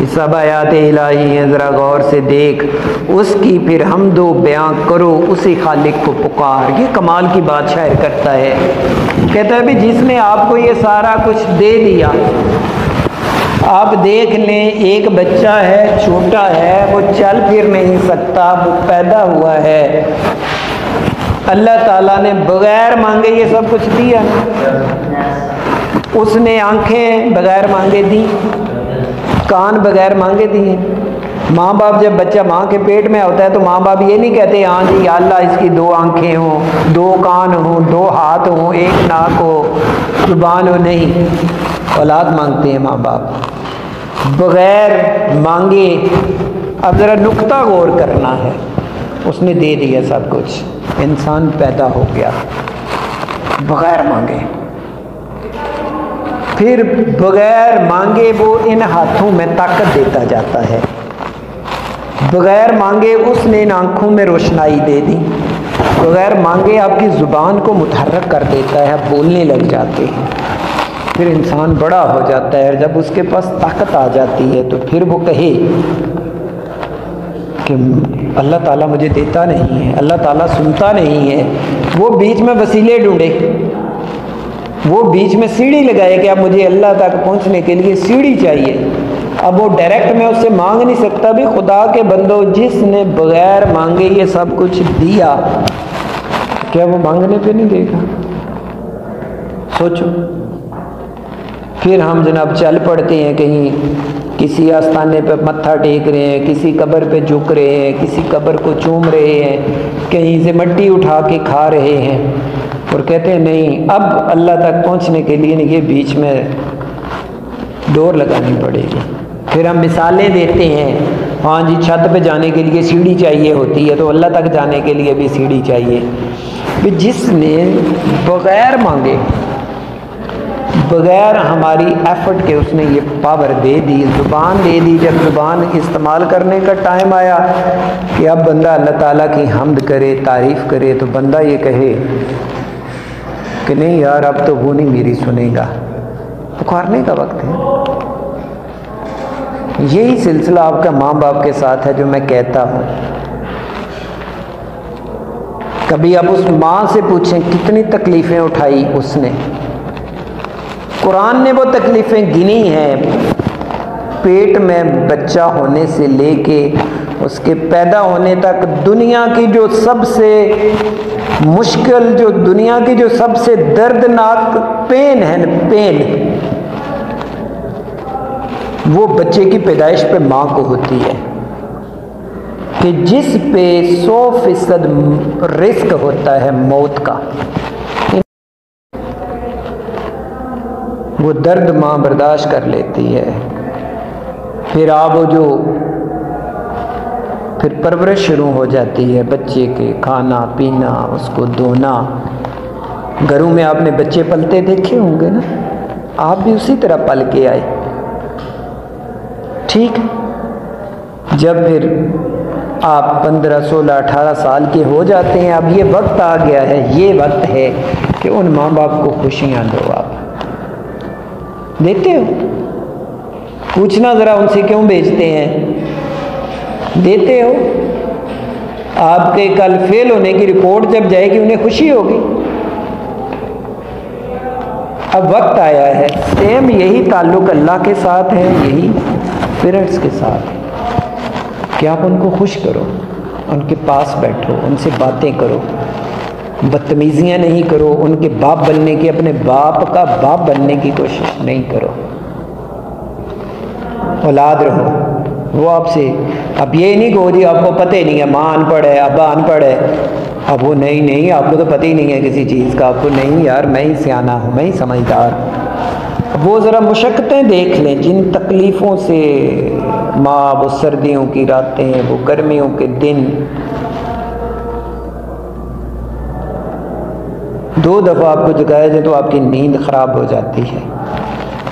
कि सब आयात इलाही हैं, ज़रा गौर से देख उसकी, फिर हम दो बयां करो, उसी खालिक को पुकार। ये कमाल की बात शायर करता है। कहता है भी जिसने आपको ये सारा कुछ दे दिया, आप देख लें एक बच्चा है, छोटा है, वो चल फिर नहीं सकता, वो पैदा हुआ है, अल्लाह ताला ने बगैर मांगे ये सब कुछ दिया। उसने आंखें बगैर मांगे दी, कान बगैर मांगे दिए। माँ बाप जब बच्चा माँ के पेट में होता है तो माँ बाप ये नहीं कहते हाँ जी अल्लाह इसकी 2 आंखें हों, 2 कान हों, 2 हाथ हों, 1 नाक हो, जुबान हो, नहीं। औलाद मांगते हैं माँ बाप बगैर मांगे। अब ज़रा नुक्ता गौर करना है, उसने दे दिया सब कुछ, इंसान पैदा हो गया बगैर मांगे। फिर बगैर मांगे वो इन हाथों में ताकत देता जाता है, बगैर मांगे उसने इन आँखों में रोशनाई दे दी, बगैर मांगे आपकी ज़ुबान को मुतहर्रक कर देता है, आप बोलने लग जाते हैं। फिर इंसान बड़ा हो जाता है, जब उसके पास ताकत आ जाती है तो फिर वो कहे कि अल्लाह ताला मुझे देता नहीं है, अल्लाह ताला सुनता नहीं है। वो बीच में वसीले ढूंढे, वो बीच में सीढ़ी लगाए कि अब मुझे अल्लाह तक पहुंचने के लिए सीढ़ी चाहिए। अब वो डायरेक्ट में उससे मांग नहीं सकता। भी खुदा के बंदो, जिसने बगैर मांगे ये सब कुछ दिया, क्या वो मांगने पे नहीं देगा? सोचो। फिर हम जनाब चल पड़ते हैं, कहीं किसी आस्थाने पे मत्था टेक रहे हैं, किसी कब्र पे झुक रहे हैं, किसी कब्र को चूम रहे हैं, कहीं से मिट्टी उठा के खा रहे हैं और कहते हैं नहीं, अब अल्लाह तक पहुंचने के लिए ये बीच में डोर लगानी पड़ेगी। फिर हम मिसालें देते हैं, हाँ जी छत पे जाने के लिए सीढ़ी चाहिए होती है, तो अल्लाह तक जाने के लिए भी सीढ़ी चाहिए। कि जिसने बगैर मांगे, बगैर हमारी एफर्ट के उसने ये पावर दे दी, ज़ुबान दे दी। जब ज़ुबान इस्तेमाल करने का टाइम आया कि अब बंदा अल्लाह ताला की हम्द करे, तारीफ़ करे, तो बंदा ये कहे कि नहीं यार अब तो वो नहीं मेरी सुनेगा, पुकारने का वक्त है। यही सिलसिला आपका माँ बाप के साथ है जो मैं कहता हूँ। कभी आप उस माँ से पूछें कितनी तकलीफ़ें उठाई उसने। कुरान ने वो तकलीफ़ें गिनी हैं, पेट में बच्चा होने से लेके उसके पैदा होने तक। दुनिया की जो सबसे मुश्किल, जो दुनिया की जो सबसे दर्दनाक पेन है न, पेन वो बच्चे की पैदाइश पे माँ को होती है, कि जिस पे 100% रिस्क होता है मौत का। वो दर्द माँ बर्दाश्त कर लेती है। फिर आप वो जो फिर परवरिश शुरू हो जाती है बच्चे के, खाना पीना, उसको धोना। घरों में आपने बच्चे पलते देखे होंगे ना, आप भी उसी तरह पल के आए, ठीक। जब फिर आप 15, 16, 18 साल के हो जाते हैं, अब ये वक्त आ गया है, ये वक्त है कि उन माँ बाप को खुशियाँ दो। आप देते हो? पूछना ज़रा उनसे, क्यों बेचते हैं? देते हो? आपके कल फेल होने की रिपोर्ट जब जाएगी उन्हें खुशी होगी। अब वक्त आया है, सेम यही ताल्लुक़ अल्लाह के साथ है, यही पेरेंट्स के साथ है कि आप उनको खुश करो, उनके पास बैठो, उनसे बातें करो, बदतमीजियाँ नहीं करो, उनके बाप बनने की, अपने बाप का बाप बनने की कोशिश नहीं करो। औलाद रहो, वो आपसे अब ये नहीं कहो जी आपको पता ही नहीं है, माँ अनपढ़ है, अब्बा अनपढ़ है। अब वो नहीं, आपको तो पता ही नहीं है किसी चीज़ का, आपको नहीं यार मैं ही सियाना हूँ, मैं ही समझदार। वो ज़रा मुशक्क़तें देख लें जिन तकलीफ़ों से माँ, वो सर्दियों की रातें, वो गर्मियों के दिन। 2 दफ़ा आपको जगाया जाए तो आपकी नींद ख़राब हो जाती है,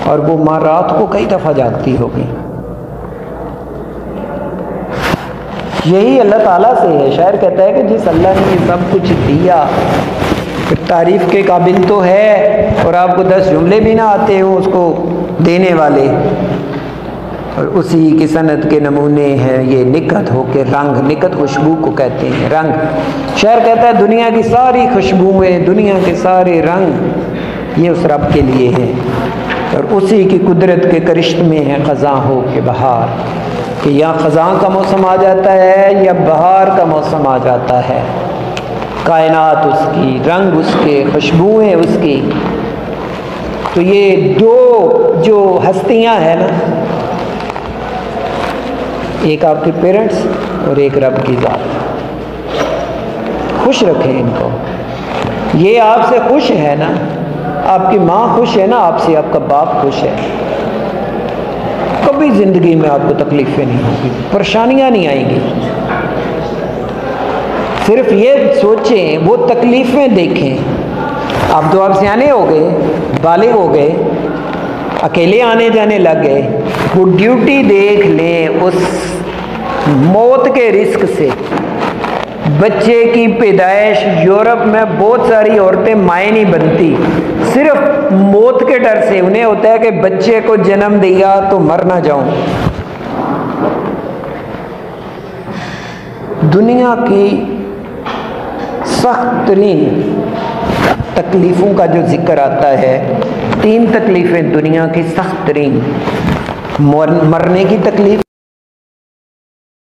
और वो माँ रात को कई दफ़ा जागती होगी। यही अल्लाह ताला से है। शायर कहता है कि जिस अल्लाह ने सब कुछ दिया, फिर तारीफ़ के काबिल तो है, और आपको 10 जुमले भी ना आते हो उसको देने वाले, और उसी की सनत के नमूने हैं ये निकत हो के रंग, निकत खुशबू को कहते हैं रंग। शायर कहता है दुनिया की सारी खुशबुएँ, दुनिया के सारे रंग ये उस रब के लिए हैं और उसी की कुदरत के करिश्मे हैं ख़ज़ां हो के बहार, कि या ख़ज़ां का मौसम आ जाता है या बहार का मौसम आ जाता है। कायनात उसकी, रंग उसके, खुशबुएँ उसकी। तो ये दो जो हस्तियाँ हैं ना, एक आपके पेरेंट्स और एक रब की ज़ात, खुश रखें इनको। ये आपसे खुश है ना, आपकी माँ खुश है ना आपसे, आपका बाप खुश है, कभी ज़िंदगी में आपको तकलीफ़ें नहीं होगी, परेशानियाँ नहीं आएंगी। सिर्फ ये सोचें, वो तकलीफ़ें देखें। अब तो आप सियाने हो गए, बालिग हो गए, अकेले आने जाने लग गए, वो ड्यूटी देख लें उस मौत के रिस्क से। बच्चे की पैदाइश, यूरोप में बहुत सारी औरतें माएँ नहीं बनती, सिर्फ मौत के डर से। उन्हें होता है कि बच्चे को जन्म दिया तो मर ना जाऊं। दुनिया की सख्त तरीन तकलीफ़ों का जो जिक्र आता है, 3 तकलीफ़ें दुनिया की सख्त तरीन। मरने की तकलीफ़,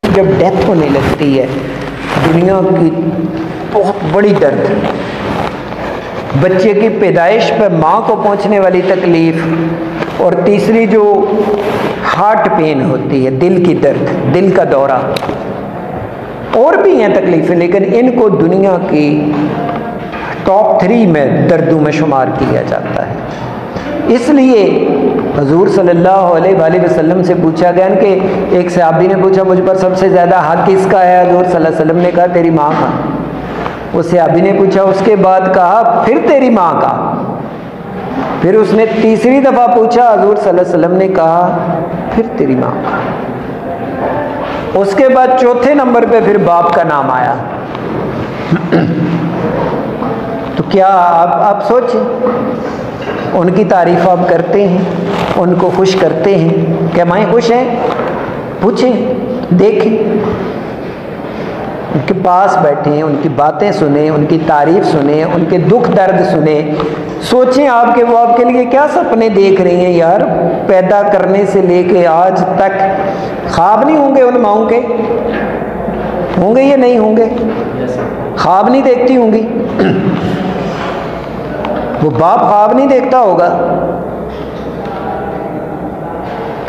जब डेथ होने लगती है, दुनिया की बहुत बड़ी दर्द। बच्चे की पैदाइश पर माँ को पहुँचने वाली तकलीफ़, और तीसरी जो हार्ट पेन होती है, दिल की दर्द, दिल का दौरा। और भी हैं तकलीफ़ें, लेकिन इनको दुनिया की टॉप 3 में दर्दों में शुमार किया जाता है। इसलिए हजूर सल्लल्लाहु अलैहि वसल्लम से पूछा गया कि एक सहाबी ने पूछा मुझ पर सबसे ज़्यादा हक किसका है? हजूर सल्लल्लाहु अलैहि वसल्लम ने कहा तेरी माँ का। उस सहाबी ने पूछा, उसके बाद कहा फिर तेरी माँ का। फिर उसने तीसरी दफ़ा पूछा, हजूर सल्लल्लाहु अलैहि वसल्लम ने कहा फिर तेरी माँ का। उसके बाद चौथे नंबर पे फिर बाप का नाम आया। तो क्या आप सोचें, उनकी तारीफ आप करते हैं, उनको खुश करते हैं? क्या माएँ खुश हैं? पूछें, देखें, उनके पास बैठें, उनकी बातें सुने, उनकी तारीफ सुने, उनके दुख दर्द सुने। सोचें आपके वो आपके लिए क्या सपने देख रही हैं यार। पैदा करने से लेके आज तक ख्वाब नहीं होंगे उन माओं के? होंगे या नहीं होंगे? ख्वाब नहीं देखती होंगी? वो बाप ख्वाब नहीं देखता होगा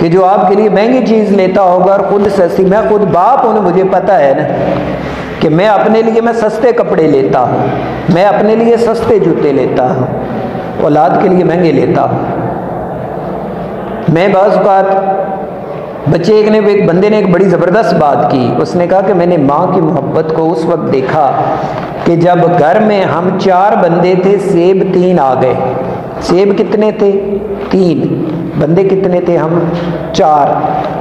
कि जो आपके लिए महंगी चीज़ लेता होगा और खुद सस्ती। मैं खुद बाप हूँ, मुझे पता है ना कि मैं अपने लिए मैं सस्ते कपड़े लेता हूँ, मैं अपने लिए सस्ते जूते लेता हूँ, औलाद के लिए महंगे लेता हूँ। मैं बाज़ बात एक बंदे ने एक बड़ी ज़बरदस्त बात की। उसने कहा कि मैंने माँ की मोहब्बत को उस वक्त देखा कि जब घर में हम 4 बंदे थे, सेब 3 आ गए। सेब कितने थे? 3। बंदे कितने थे? हम 4।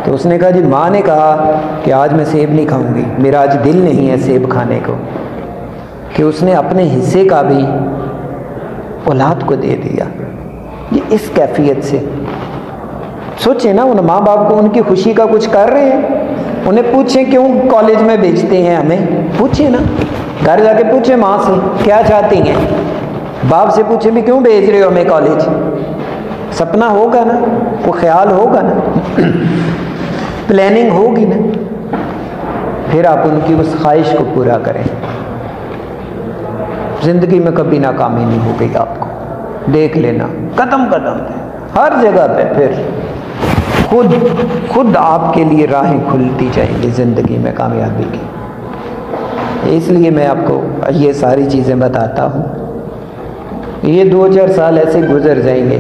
तो उसने कहा जी, माँ ने कहा कि आज मैं सेब नहीं खाऊंगी, मेरा आज दिल नहीं है सेब खाने को, कि उसने अपने हिस्से का भी औलाद को दे दिया। ये इस कैफियत से सोचे ना, उन माँ बाप को उनकी खुशी का कुछ कर रहे हैं। उन्हें पूछें क्यों कॉलेज में भेजते हैं हमें, पूछे ना, घर जाके पूछे माँ से क्या चाहती हैं। बाप से पूछे भी क्यों भेज रहे हो हमें कॉलेज? सपना होगा ना, वो ख्याल होगा ना, प्लानिंग होगी ना, फिर आप उनकी उस ख्वाहिश को पूरा करें। ज़िंदगी में कभी नाकामी नहीं हो गई आपको, देख लेना कदम कदम पे, हर जगह पे फिर खुद आपके लिए राहें खुलती जाएंगी ज़िंदगी में कामयाबी की। इसलिए मैं आपको ये सारी चीज़ें बताता हूँ। ये 2-4 साल ऐसे गुजर जाएंगे।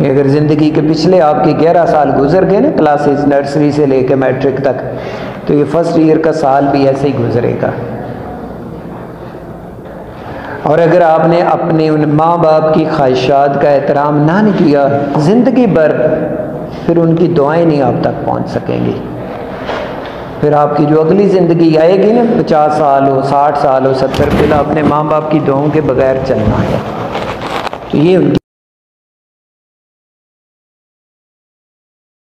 अगर ज़िंदगी के पिछले आपके 11 साल गुजर गए ना, क्लासेस नर्सरी से लेकर मैट्रिक तक, तो ये फर्स्ट ईयर का साल भी ऐसे ही गुजरेगा। और अगर आपने अपने उन माँ बाप की ख्वाहिशात का एहतराम ना नहीं किया ज़िंदगी भर, फिर उनकी दुआएं नहीं आप तक पहुँच सकेंगी। फिर आपकी जो अगली ज़िंदगी आएगी ना, 50 साल हो, 60 साल हो, 70, फिर अपने माँ बाप की दुआओं के बगैर चलना है। तो ये उनकी